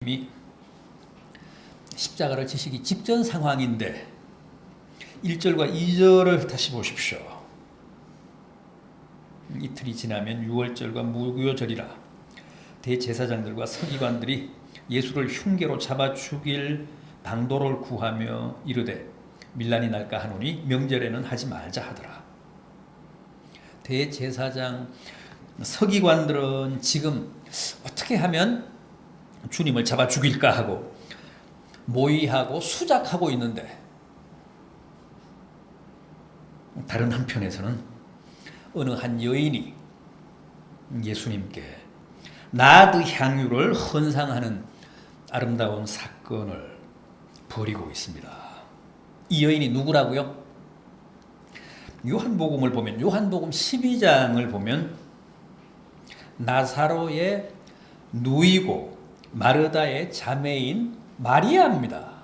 이미 십자가를 지시기 직전 상황인데 1절과 2절을 다시 보십시오. 이틀이 지나면 6월절과 무교절이라 대제사장들과 서기관들이 예수를 흉계로 잡아 죽일 방도를 구하며 이르되 밀란이 날까 하노니 명절에는 하지 말자 하더라. 대제사장 서기관들은 지금 어떻게 하면 주님을 잡아 죽일까 하고 모의하고 수작하고 있는데, 다른 한편에서는 어느 한 여인이 예수님께 나드 향유를 헌상하는 아름다운 사건을 벌이고 있습니다. 이 여인이 누구라고요? 요한복음을 보면, 요한복음 12장을 보면 나사로의 누이고 마르다의 자매인 마리아입니다.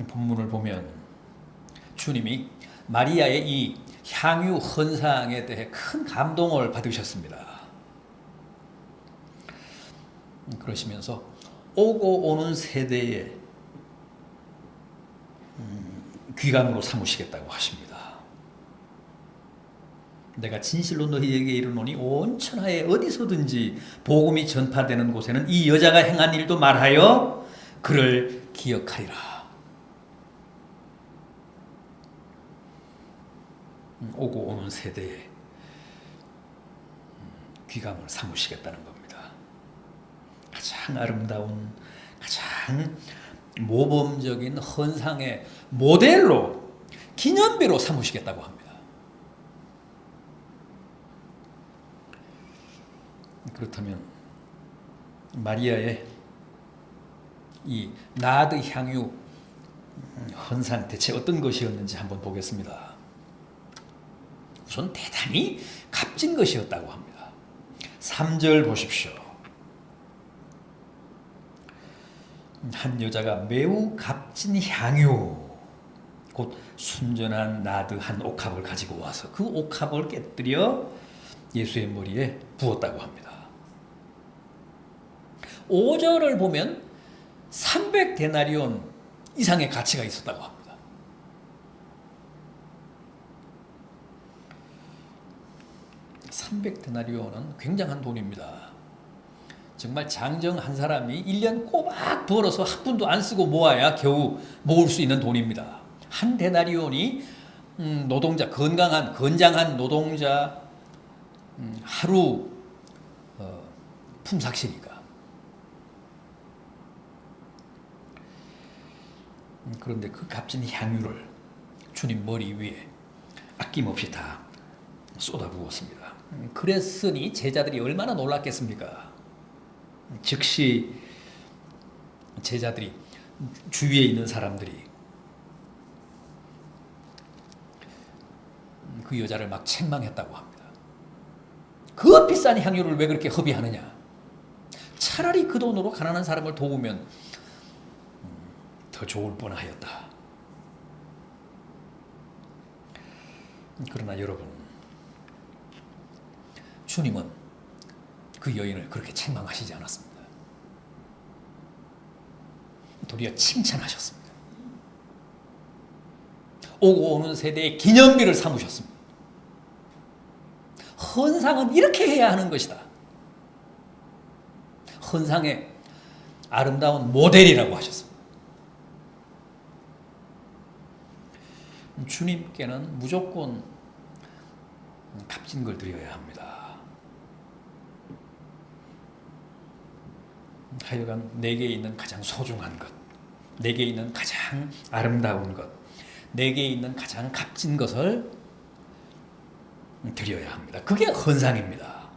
본문을 보면 주님이 마리아의 이 향유 헌상에 대해 큰 감동을 받으셨습니다. 그러시면서 오고 오는 세대에 귀감으로 삼으시겠다고 하십니다. 내가 진실로 너희에게 이르노니 온 천하에 어디서든지 복음이 전파되는 곳에는 이 여자가 행한 일도 말하여 그를 기억하리라. 오고 오는 세대에 귀감을 삼으시겠다는 겁니다. 가장 아름다운, 가장 모범적인 헌상의 모델로, 기념비로 삼으시겠다고 합니다. 그렇다면 마리아의 이 나드 향유 헌상 대체 어떤 것이었는지 한번 보겠습니다. 우선 대단히 값진 것이었다고 합니다. 3절 보십시오. 한 여자가 매우 값진 향유, 곧 순전한 나드 한 옥합을 가지고 와서 그 옥합을 깨뜨려 예수의 머리에 부었다고 합니다. 5절을 보면 300데나리온 이상의 가치가 있었다고 합니다. (300데나리온은) 굉장한 돈입니다. 정말 장정 한 사람이 1년 꼬박 벌어서 한 푼도 안 쓰고 모아야 겨우 모을 수 있는 돈입니다. 한 데나리온이 노동자, 건장한 노동자 하루 품삯이니까. 그런데 그 값진 향유를 주님 머리 위에 아낌없이 다 쏟아부었습니다. 그랬으니 제자들이 얼마나 놀랐겠습니까? 즉시 제자들이, 주위에 있는 사람들이 그 여자를 막 책망했다고 합니다. 그 비싼 향유를 왜 그렇게 허비하느냐? 차라리 그 돈으로 가난한 사람을 도우면 더 좋을 뻔하였다. 그러나 여러분, 주님은 그 여인을 그렇게 책망하시지 않았습니다. 도리어 칭찬하셨습니다. 오고 오는 세대의 기념비를 삼으셨습니다. 헌상은 이렇게 해야 하는 것이다. 헌상의 아름다운 모델이라고 하셨습니다. 주님께는 무조건 값진 걸 드려야 합니다. 하여간 내게 있는 가장 소중한 것, 내게 있는 가장 아름다운 것, 내게 있는 가장 값진 것을 드려야 합니다. 그게 헌상입니다.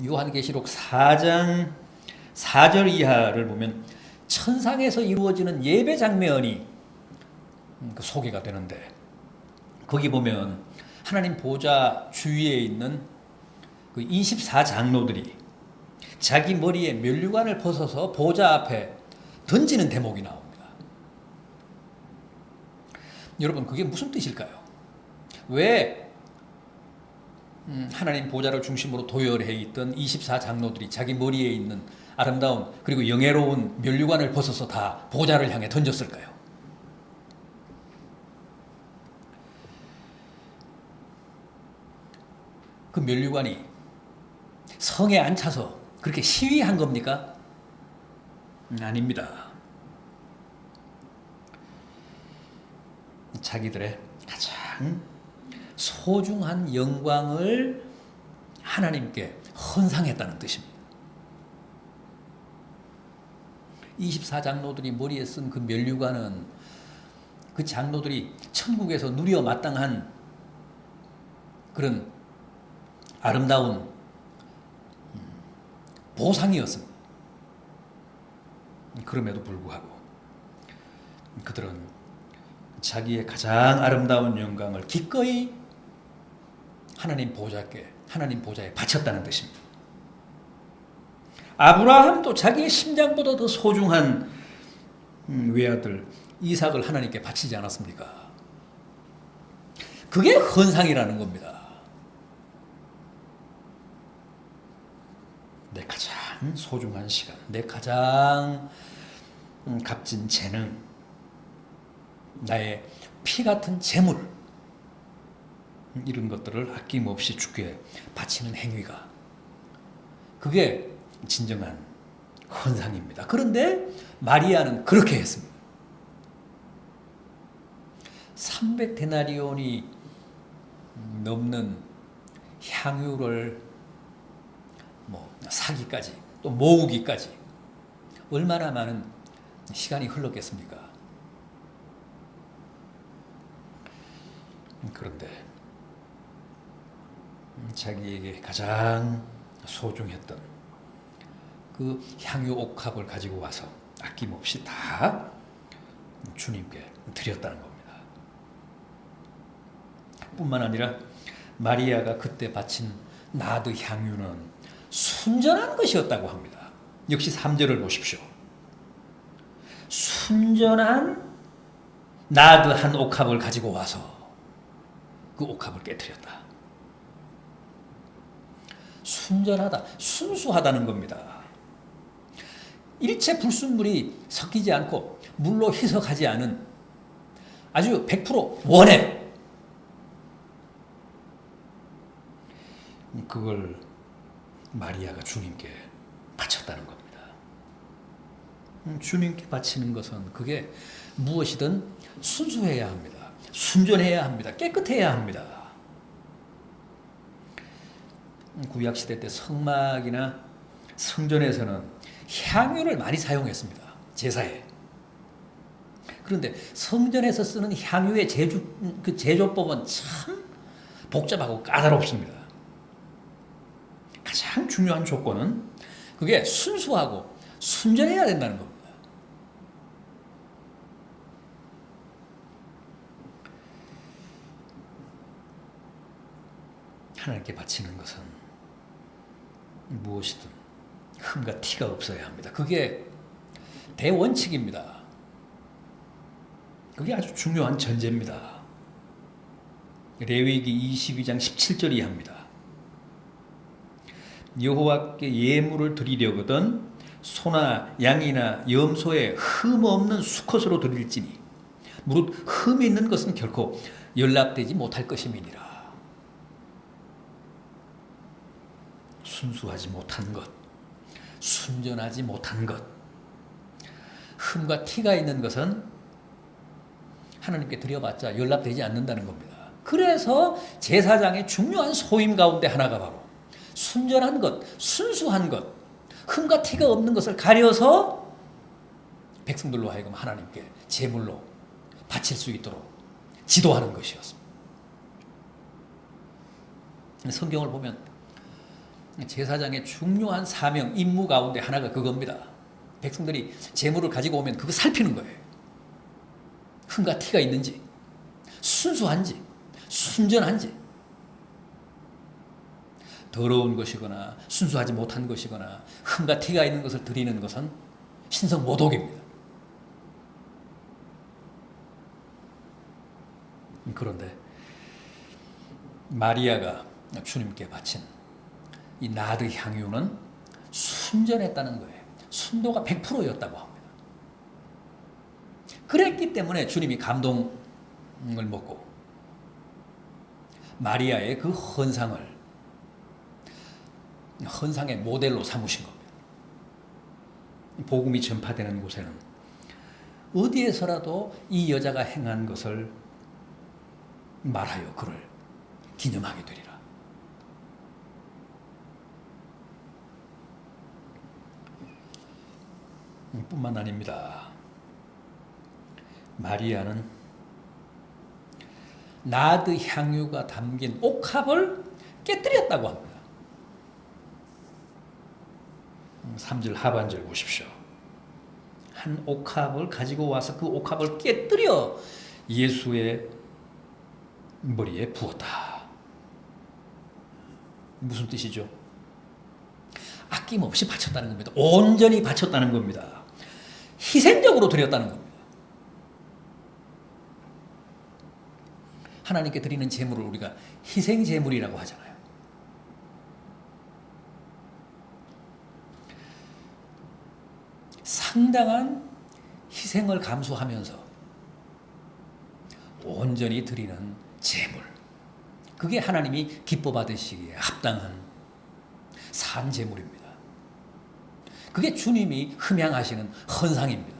요한계시록 4장 4절 이하를 보면 천상에서 이루어지는 예배 장면이 소개가 되는데, 거기 보면 하나님 보좌 주위에 있는 그 24장로들이 자기 머리에 면류관을 벗어서 보좌 앞에 던지는 대목이 나옵니다. 여러분, 그게 무슨 뜻일까요? 왜 하나님 보좌를 중심으로 도열해 있던 24장로들이 자기 머리에 있는 아름다운 그리고 영예로운 면류관을 벗어서 다 보좌를 향해 던졌을까요? 그 면류관이 성에 앉혀서 그렇게 시위한 겁니까? 아닙니다. 자기들의 가장 소중한 영광을 하나님께 헌상했다는 뜻입니다. 24장로들이 머리에 쓴 그 면류관은 그 장로들이 천국에서 누려 마땅한 그런 아름다운 보상이었습니다. 그럼에도 불구하고 그들은 자기의 가장 아름다운 영광을 기꺼이 하나님 보좌에 바쳤다는 뜻입니다. 아브라함도 자기의 심장보다 더 소중한 외아들 이삭을 하나님께 바치지 않았습니까? 그게 헌상이라는 겁니다. 내 가장 소중한 시간, 내 가장 값진 재능, 나의 피 같은 재물, 이런 것들을 아낌없이 주께 바치는 행위가 그게 진정한 헌상입니다. 그런데 마리아는 그렇게 했습니다. 300데나리온이 넘는 향유를 사기까지 또 모으기까지 얼마나 많은 시간이 흘렀겠습니까? 그런데 자기에게 가장 소중했던 그 향유 옥합을 가지고 와서 아낌없이 다 주님께 드렸다는 겁니다. 뿐만 아니라 마리아가 그때 바친 나드 향유는 순전한 것이었다고 합니다. 역시 3절을 보십시오. 순전한 나드 한 옥합을 가지고 와서 그 옥합을 깨뜨렸다. 순전하다, 순수하다는 겁니다. 일체 불순물이 섞이지 않고 물로 희석하지 않은 아주 100% 원액, 그걸 마리아가 주님께 바쳤다는 겁니다. 주님께 바치는 것은 그게 무엇이든 순수해야 합니다. 순전해야 합니다. 깨끗해야 합니다. 구약시대 때 성막이나 성전에서는 향유를 많이 사용했습니다. 제사에. 그런데 성전에서 쓰는 향유의 제조법은 참 복잡하고 까다롭습니다. 가장 중요한 조건은 그게 순수하고 순전해야 된다는 겁니다. 하나님께 바치는 것은 무엇이든 흠과 티가 없어야 합니다. 그게 대원칙입니다. 그게 아주 중요한 전제입니다. 레위기 22장 17절이 합니다. 여호와께 예물을 드리려거든 소나 양이나 염소에 흠 없는 수컷으로 드릴지니 무릇 흠이 있는 것은 결코 연락되지 못할 것임이니라. 순수하지 못한 것, 순전하지 못한 것, 흠과 티가 있는 것은 하나님께 드려봤자 연락되지 않는다는 겁니다. 그래서 제사장의 중요한 소임 가운데 하나가 바로 순전한 것, 순수한 것, 흠과 티가 없는 것을 가려서 백성들로 하여금 하나님께 제물로 바칠 수 있도록 지도하는 것이었습니다. 성경을 보면 제사장의 중요한 사명, 임무 가운데 하나가 그겁니다. 백성들이 제물을 가지고 오면 그거 살피는 거예요. 흠과 티가 있는지, 순수한지, 순전한지, 더러운 것이거나 순수하지 못한 것이거나 흠과 티가 있는 것을 드리는 것은 신성모독입니다. 그런데 마리아가 주님께 바친 이 나드 향유는 순전했다는 거예요. 순도가 100%였다고 합니다. 그랬기 때문에 주님이 감동을 먹고 마리아의 그 헌상의 모델로 삼으신 겁니다. 복음이 전파되는 곳에는 어디에서라도 이 여자가 행한 것을 말하여 그를 기념하게 되리라. 뿐만 아닙니다. 마리아는 나드 향유가 담긴 옥합을 깨뜨렸다고 합니다. 3절 하반절 보십시오. 한 옥합을 가지고 와서 그 옥합을 깨뜨려 예수의 머리에 부었다. 무슨 뜻이죠? 아낌없이 바쳤다는 겁니다. 온전히 바쳤다는 겁니다. 희생적으로 드렸다는 겁니다. 하나님께 드리는 제물을 우리가 희생 제물이라고 하잖아요. 상당한 희생을 감수하면서 온전히 드리는 제물. 그게 하나님이 기뻐 받으시기에 합당한 산 제물입니다. 그게 주님이 흠양하시는 헌상입니다.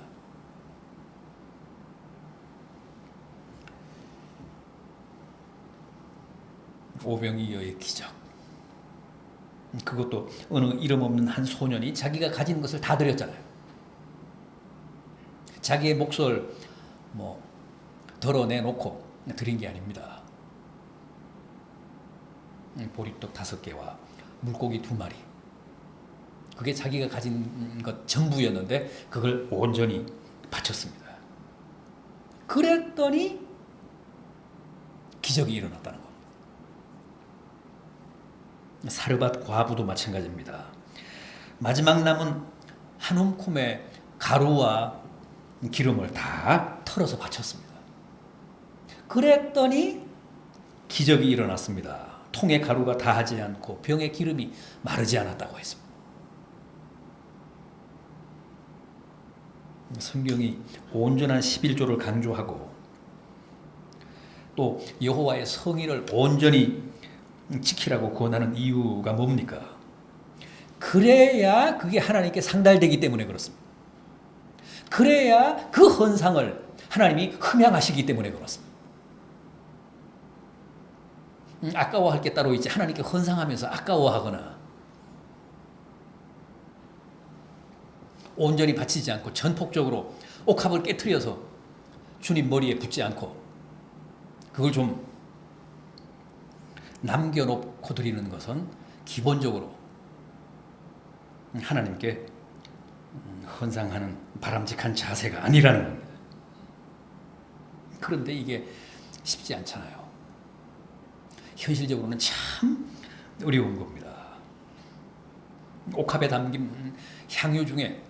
오병이어의 기적. 그것도 어느 이름 없는 한 소년이 자기가 가진 것을 다 드렸잖아요. 자기의 몫을 덜어내놓고 드린 게 아닙니다. 보리떡 5개와 물고기 2마리. 그게 자기가 가진 것 전부였는데 그걸 온전히 바쳤습니다. 그랬더니 기적이 일어났다는 겁니다. 사르밧 과부도 마찬가지입니다. 마지막 남은 한 움큼의 가루와 기름을 다 털어서 바쳤습니다. 그랬더니 기적이 일어났습니다. 통에 가루가 다하지 않고 병에 기름이 마르지 않았다고 했습니다. 성경이 온전한 11조를 강조하고 또 여호와의 성의를 온전히 지키라고 권하는 이유가 뭡니까? 그래야 그게 하나님께 상달되기 때문에 그렇습니다. 그래야 그 헌상을 하나님이 흠양하시기 때문에 그렇습니다. 아까워할 게 따로 있지 하나님께 헌상하면서 아까워하거나 온전히 바치지 않고 전폭적으로 옥합을 깨트려서 주님 머리에 붙지 않고 그걸 좀 남겨놓고 드리는 것은 기본적으로 하나님께 헌상하는 바람직한 자세가 아니라는 겁니다. 그런데 이게 쉽지 않잖아요. 현실적으로는 참 어려운 겁니다. 옥합에 담긴 향유 중에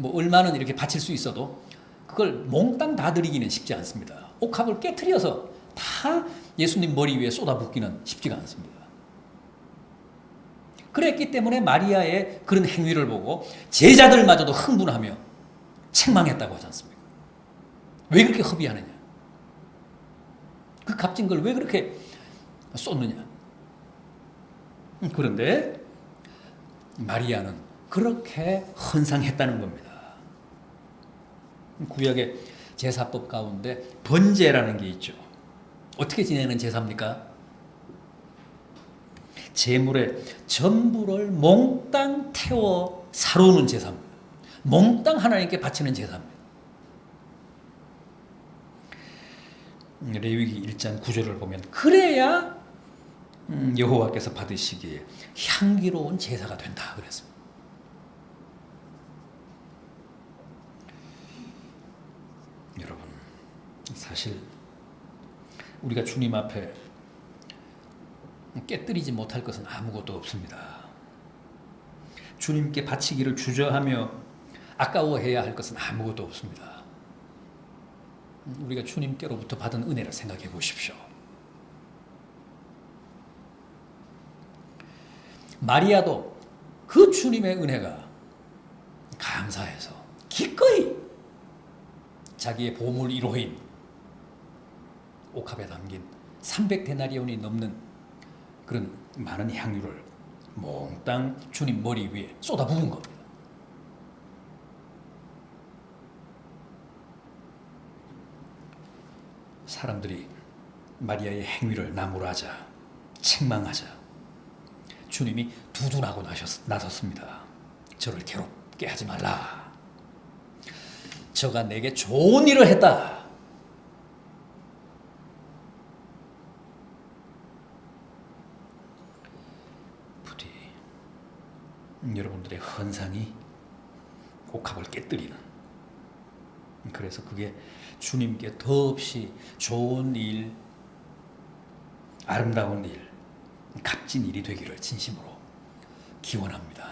얼마는 이렇게 바칠 수 있어도 그걸 몽땅 다 드리기는 쉽지 않습니다. 옥합을 깨트려서 다 예수님 머리 위에 쏟아붓기는 쉽지가 않습니다. 그랬기 때문에 마리아의 그런 행위를 보고 제자들마저도 흥분하며 책망했다고 하지 않습니까? 왜 그렇게 허비하느냐? 그 값진 걸 왜 그렇게 쏟느냐? 그런데 마리아는 그렇게 헌상했다는 겁니다. 구약의 제사법 가운데 번제라는 게 있죠. 어떻게 지내는 제사입니까? 제물의 전부를 몽땅 태워 사르는 제사입니다. 몽땅 하나님께 바치는 제사입니다. 레위기 1장 9절을 보면 그래야 여호와께서 받으시기에 향기로운 제사가 된다 그랬습니다. 여러분, 사실 우리가 주님 앞에 깨뜨리지 못할 것은 아무것도 없습니다. 주님께 바치기를 주저하며 아까워해야 할 것은 아무것도 없습니다. 우리가 주님께로부터 받은 은혜를 생각해 보십시오. 마리아도 그 주님의 은혜가 감사해서 기꺼이 자기의 보물 1호인 옥합에 담긴 300데나리온이 넘는 그런 많은 향유를 몽땅 주님 머리 위에 쏟아부은 겁니다. 사람들이 마리아의 행위를 나무라자 책망하자 주님이 두둔하고 나섰습니다. 저를 괴롭게 하지 말라. 저가 내게 좋은 일을 했다. 부디 여러분들의 헌상이 옥합을 깨뜨리는, 그래서 그게 주님께 더없이 좋은 일, 아름다운 일, 값진 일이 되기를 진심으로 기원합니다.